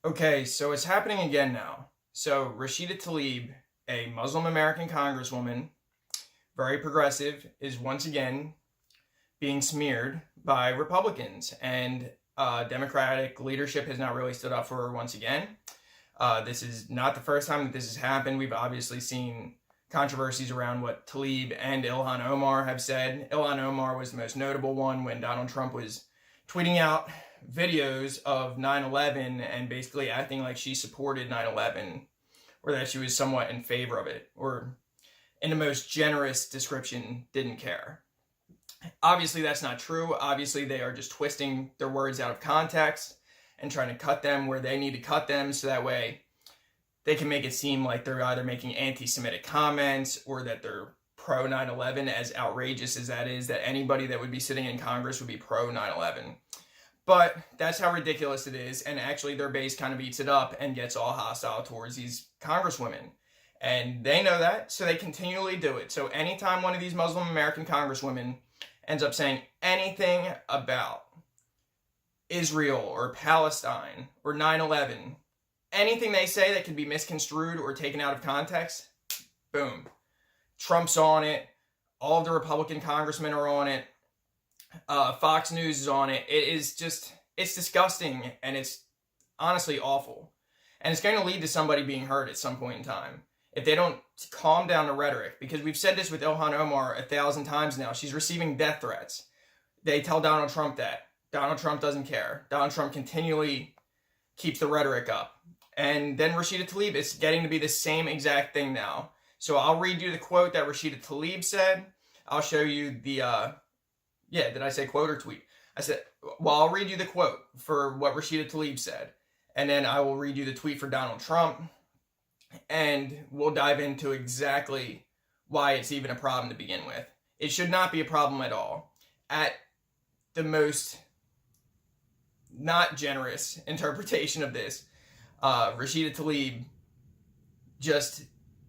Okay, so it's happening again now. So Rashida Tlaib, a Muslim American congresswoman, very progressive, is once again being smeared by Republicans, and Democratic leadership has not really stood up for her once again. This is not the first time that this has happened. We've obviously seen controversies around what Tlaib and Ilhan Omar have said. Ilhan Omar was the most notable one when Donald Trump was tweeting out videos of 9/11 and basically acting like she supported 9/11 or that she was somewhat in favor of it, or in the most generous description, didn't care. Obviously, that's not true. Obviously, they are just twisting their words out of context and trying to cut them where they need to cut them so that way they can make it seem like they're either making anti-Semitic comments or that they're pro 9/11, as outrageous as that is, that anybody that would be sitting in Congress would be pro 9/11. But that's how ridiculous it is, and actually their base kind of eats it up and gets all hostile towards these congresswomen. And they know that, so they continually do it. So anytime one of these Muslim American congresswomen ends up saying anything about Israel or Palestine or 9/11, anything they say that can be misconstrued or taken out of context, boom. Trump's on it. All of the Republican congressmen are on it. Fox News is on it. It's disgusting, and it's honestly awful. And it's going to lead to somebody being hurt at some point in time if they don't calm down the rhetoric. Because we've said this with Ilhan Omar 1,000 times now. She's receiving death threats. They tell Donald Trump that. Donald Trump doesn't care. Donald Trump continually keeps the rhetoric up. And then Rashida Tlaib is getting to be the same exact thing now. So I'll read you the quote that Rashida Tlaib said. I'll show you the, did I say quote or tweet? I said, well, I'll read you the quote for what Rashida Tlaib said. And then I will read you the tweet for Donald Trump. And we'll dive into exactly why it's even a problem to begin with. It should not be a problem at all. At the most not generous interpretation of this, Rashida Tlaib just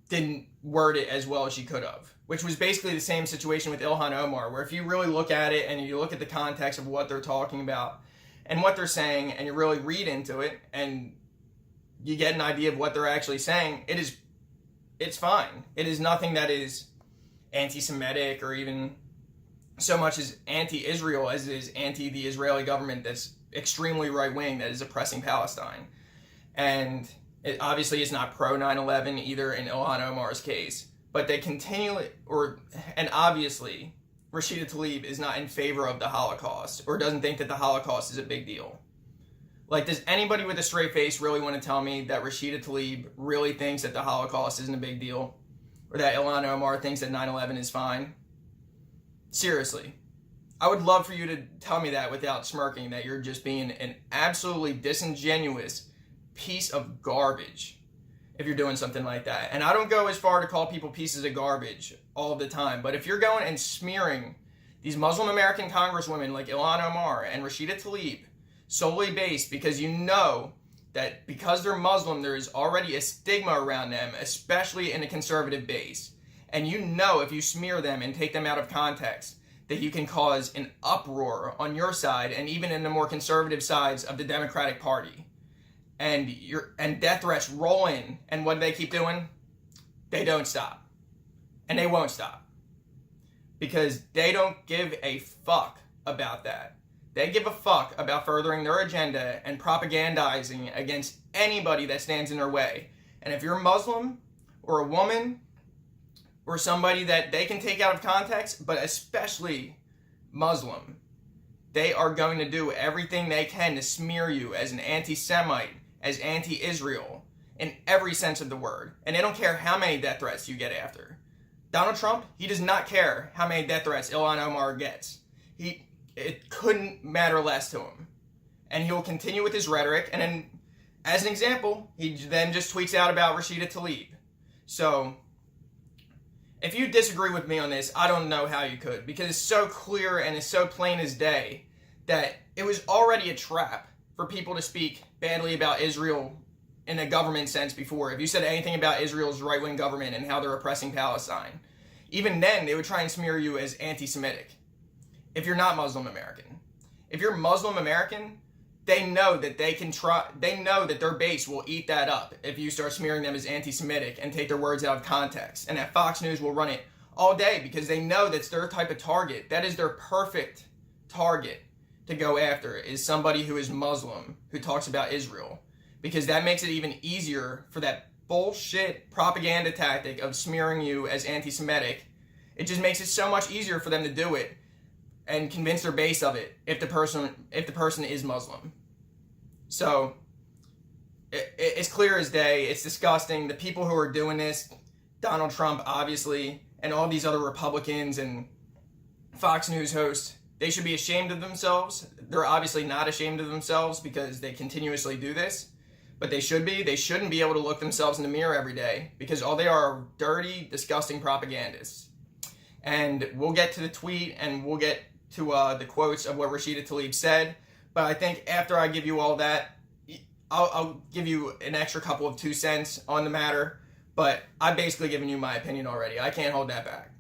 didn't word it as well as she could have, which was basically the same situation with Ilhan Omar, where if you really look at it and you look at the context of what they're talking about and what they're saying, and you really read into it and you get an idea of what they're actually saying, it's fine. It is nothing that is anti-Semitic or even so much as anti-Israel as it is anti the Israeli government that's extremely right-wing, that is oppressing Palestine. And it obviously is not pro 9/11 either in Ilhan Omar's case, but they continually, and obviously Rashida Tlaib is not in favor of the Holocaust or doesn't think that the Holocaust is a big deal. Like, does anybody with a straight face really want to tell me that Rashida Tlaib really thinks that the Holocaust isn't a big deal? Or that Ilhan Omar thinks that 9/11 is fine? Seriously. I would love for you to tell me that without smirking, that you're just being an absolutely disingenuous piece of garbage if you're doing something like that. And I don't go as far to call people pieces of garbage all the time, but if you're going and smearing these Muslim American congresswomen like Ilhan Omar and Rashida Tlaib solely based because you know that because they're Muslim, there is already a stigma around them, especially in the conservative base. And you know if you smear them and take them out of context, that you can cause an uproar on your side and even in the more conservative sides of the Democratic Party. And death threats roll in, and what do they keep doing? They don't stop. And they won't stop. Because they don't give a fuck about that. They give a fuck about furthering their agenda and propagandizing against anybody that stands in their way. And if you're Muslim or a woman or somebody that they can take out of context, but especially Muslim, they are going to do everything they can to smear you as an anti-Semite, as anti-Israel, in every sense of the word. And they don't care how many death threats you get after. Donald Trump, he does not care how many death threats Ilhan Omar gets. It couldn't matter less to him. And he will continue with his rhetoric, and then, as an example, he then just tweets out about Rashida Tlaib. So, if you disagree with me on this, I don't know how you could, because it's so clear and it's so plain as day that it was already a trap for people to speak badly about Israel in a government sense before. If you said anything about Israel's right-wing government and how they're oppressing Palestine, even then they would try and smear you as anti-Semitic if you're not Muslim American. If you're Muslim American, they know that they know that their base will eat that up if you start smearing them as anti-Semitic and take their words out of context. And that Fox News will run it all day because they know that's their type of target. That is their perfect target to go after, is somebody who is Muslim, who talks about Israel. Because that makes it even easier for that bullshit propaganda tactic of smearing you as anti-Semitic. It just makes it so much easier for them to do it and convince their base of it if the person is Muslim. So it's clear as day. It's disgusting. The people who are doing this, Donald Trump obviously, and all these other Republicans and Fox News hosts, they should be ashamed of themselves. They're obviously not ashamed of themselves because they continuously do this, but they should be. They shouldn't be able to look themselves in the mirror every day because all they are dirty, disgusting propagandists. And we'll get to the tweet and we'll get to the quotes of what Rashida Tlaib said. But I think after I give you all that, I'll give you an extra couple of 2 cents on the matter. But I've basically given you my opinion already. I can't hold that back.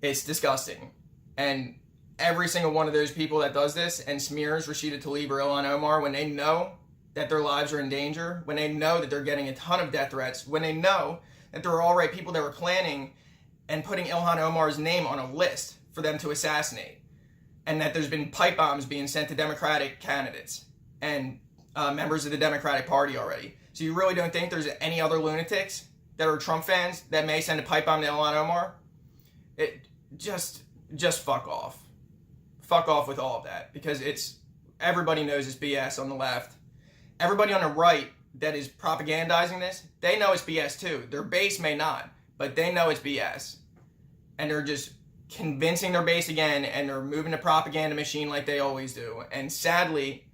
It's disgusting. And every single one of those people that does this and smears Rashida Tlaib or Ilhan Omar, when they know that their lives are in danger, when they know that they're getting a ton of death threats, when they know that there are already people that were planning and putting Ilhan Omar's name on a list for them to assassinate, and that there's been pipe bombs being sent to Democratic candidates and members of the Democratic Party already. So you really don't think there's any other lunatics that are Trump fans that may send a pipe bomb to Ilhan Omar? It just fuck off. Fuck off with all of that, because everybody knows it's BS on the left. Everybody on the right that is propagandizing this, they know it's BS too. Their base may not, but they know it's BS. And they're just convincing their base again, and they're moving the propaganda machine like they always do. And sadly,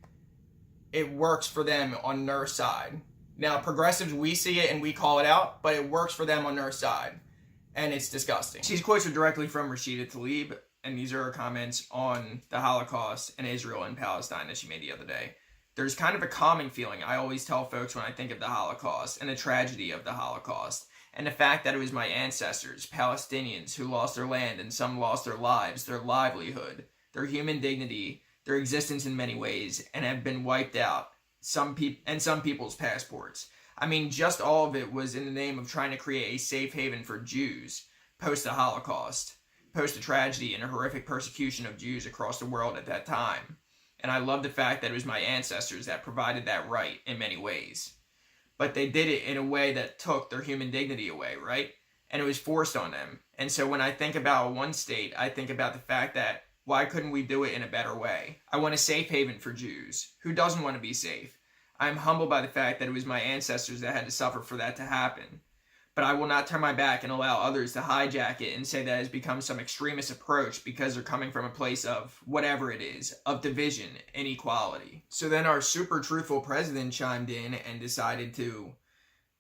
it works for them on their side. Now, progressives, we see it and we call it out, but it works for them on their side. And it's disgusting. These quotes are directly from Rashida Tlaib, and these are her comments on the Holocaust and Israel and Palestine that she made the other day. There's kind of a calming feeling I always tell folks when I think of the Holocaust and the tragedy of the Holocaust, and the fact that it was my ancestors, Palestinians, who lost their land, and some lost their lives, their livelihood, their human dignity, their existence in many ways, and have been wiped out, some people's passports. I mean, just all of it was in the name of trying to create a safe haven for Jews post the Holocaust, post the tragedy and a horrific persecution of Jews across the world at that time. And I love the fact that it was my ancestors that provided that right in many ways. But they did it in a way that took their human dignity away, right? And it was forced on them. And so when I think about one state, I think about the fact that why couldn't we do it in a better way? I want a safe haven for Jews. Who doesn't want to be safe? I'm humbled by the fact that it was my ancestors that had to suffer for that to happen. But I will not turn my back and allow others to hijack it and say that it has become some extremist approach because they're coming from a place of whatever it is, of division, inequality. So then our super truthful president chimed in and decided to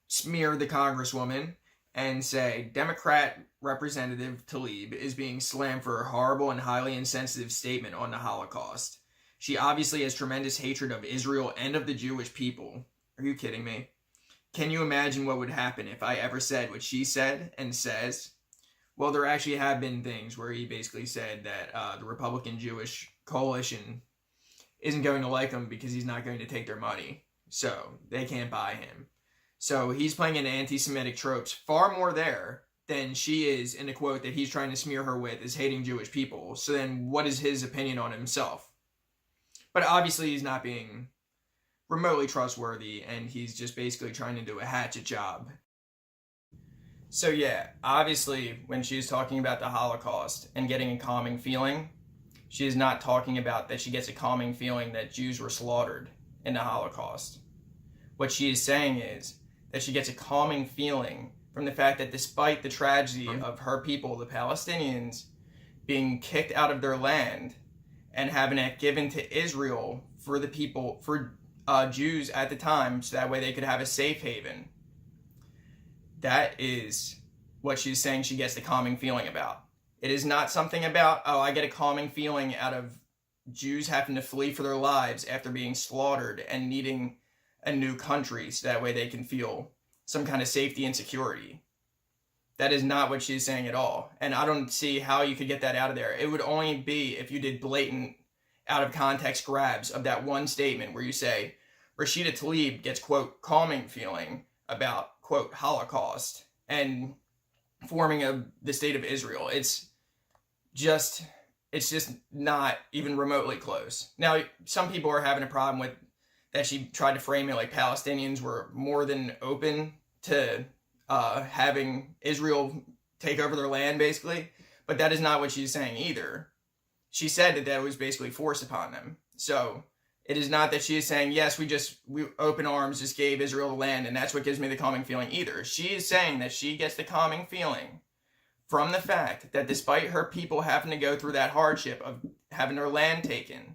smear the congresswoman and say Democrat Representative Tlaib is being slammed for a horrible and highly insensitive statement on the Holocaust. She obviously has tremendous hatred of Israel and of the Jewish people. Are you kidding me? Can you imagine what would happen if I ever said what she said and says? Well, there actually have been things where he basically said that the Republican Jewish coalition isn't going to like him because he's not going to take their money. So they can't buy him. So he's playing into anti-Semitic tropes far more there than she is in the quote that he's trying to smear her with is hating Jewish people. So then what is his opinion on himself? But obviously he's not being remotely trustworthy, and he's just basically trying to do a hatchet job. So yeah, obviously when she's talking about the Holocaust and getting a calming feeling, she is not talking about that she gets a calming feeling that Jews were slaughtered in the Holocaust. What she is saying is that she gets a calming feeling from the fact that despite the tragedy of her people, the Palestinians, being kicked out of their land and having it given to Israel for the people, for Jews at the time, so that way they could have a safe haven. That is what she's saying she gets the calming feeling about. It is not something about, oh, I get a calming feeling out of Jews having to flee for their lives after being slaughtered and needing a new country so that way they can feel some kind of safety and security. That is not what she's saying at all. And I don't see how you could get that out of there. It would only be if you did blatant out of context grabs of that one statement where you say Rashida Tlaib gets, quote, calming feeling about, quote, Holocaust and forming of the state of Israel. It's just not even remotely close. Now, some people are having a problem with that she tried to frame it like Palestinians were more than open to having Israel take over their land, basically. But that is not what she's saying either. She said that was basically forced upon them. So it is not that she is saying, yes, we open arms, just gave Israel the land, and that's what gives me the calming feeling either. She is saying that she gets the calming feeling from the fact that despite her people having to go through that hardship of having their land taken,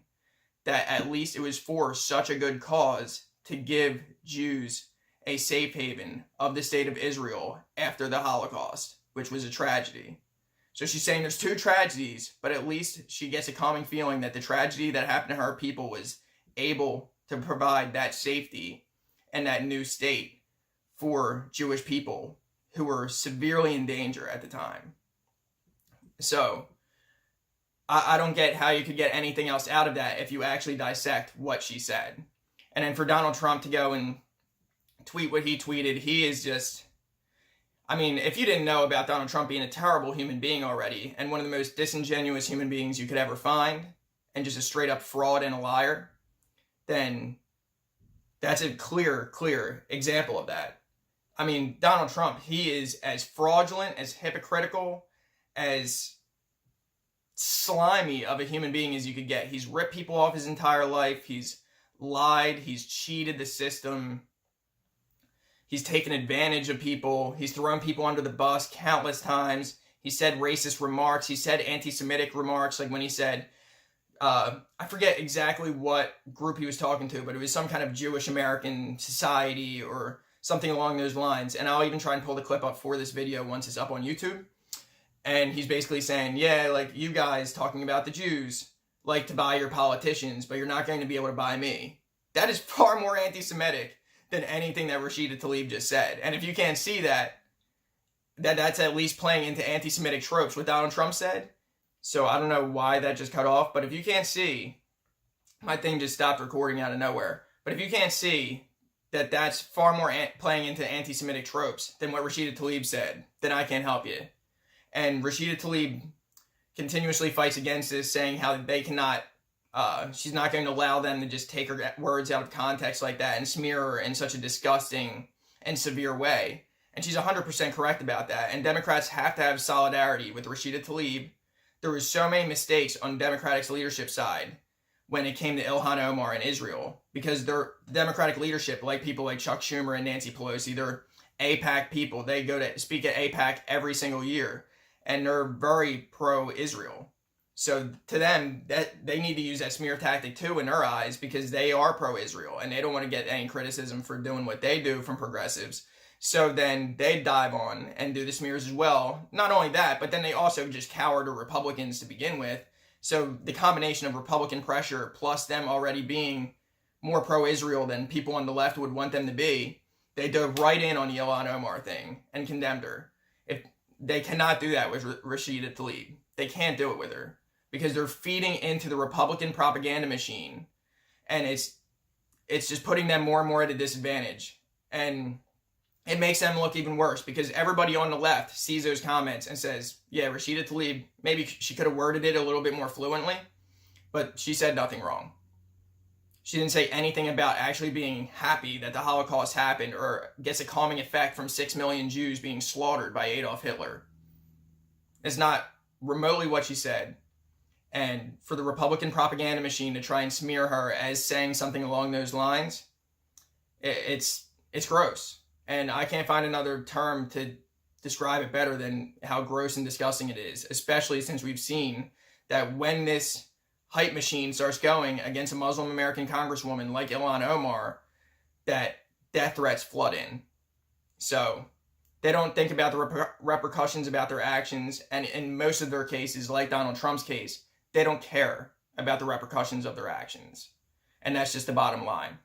that at least it was for such a good cause to give Jews a safe haven of the state of Israel after the Holocaust, which was a tragedy. So she's saying there's two tragedies, but at least she gets a calming feeling that the tragedy that happened to her people was able to provide that safety and that new state for Jewish people who were severely in danger at the time. So I don't get how you could get anything else out of that if you actually dissect what she said. And then for Donald Trump to go and tweet what he tweeted, he is just... I mean, if you didn't know about Donald Trump being a terrible human being already, and one of the most disingenuous human beings you could ever find, and just a straight up fraud and a liar, then that's a clear example of that. I mean, Donald Trump, he is as fraudulent, as hypocritical, as slimy of a human being as you could get. He's ripped people off his entire life. He's lied. He's cheated the system. He's taken advantage of people. He's thrown people under the bus countless times. He said racist remarks. He said anti-Semitic remarks, like when he said, I forget exactly what group he was talking to, but it was some kind of Jewish American society or something along those lines. And I'll even try and pull the clip up for this video once it's up on YouTube. And he's basically saying, yeah, like you guys talking about the Jews like to buy your politicians, but you're not going to be able to buy me. That is far more anti-Semitic than anything that Rashida Tlaib just said. And if you can't see that's at least playing into anti-Semitic tropes, what Donald Trump said. So I don't know why that just cut off, but if you can't see, my thing just stopped recording out of nowhere. But if you can't see that that's far more playing into anti-Semitic tropes than what Rashida Tlaib said, then I can't help you. And Rashida Tlaib continuously fights against this, saying how they cannot... she's not going to allow them to just take her words out of context like that and smear her in such a disgusting and severe way. And she's 100% correct about that. And Democrats have to have solidarity with Rashida Tlaib. There was so many mistakes on Democratic's leadership side when it came to Ilhan Omar and Israel, because their Democratic leadership, like people like Chuck Schumer and Nancy Pelosi, they're AIPAC people. They go to speak at AIPAC every single year, and they're very pro-Israel. So to them, that they need to use that smear tactic too in their eyes, because they are pro-Israel and they don't want to get any criticism for doing what they do from progressives. So then they dive on and do the smears as well. Not only that, but then they also just cower to Republicans to begin with. So the combination of Republican pressure plus them already being more pro-Israel than people on the left would want them to be, they dove right in on the Ilhan Omar thing and condemned her. If they cannot do that with Rashida Tlaib. They can't do it with her, because they're feeding into the Republican propaganda machine, and it's just putting them more and more at a disadvantage. And it makes them look even worse, because everybody on the left sees those comments and says, yeah, Rashida Tlaib, maybe she could have worded it a little bit more fluently, but she said nothing wrong. She didn't say anything about actually being happy that the Holocaust happened or gets a calming effect from 6 million Jews being slaughtered by Adolf Hitler. It's not remotely what she said. And for the Republican propaganda machine to try and smear her as saying something along those lines, it's gross. And I can't find another term to describe it better than how gross and disgusting it is, especially since we've seen that when this hype machine starts going against a Muslim American congresswoman like Ilhan Omar, that death threats flood in. So they don't think about the repercussions about their actions, and in most of their cases, like Donald Trump's case, they don't care about the repercussions of their actions. And that's just the bottom line.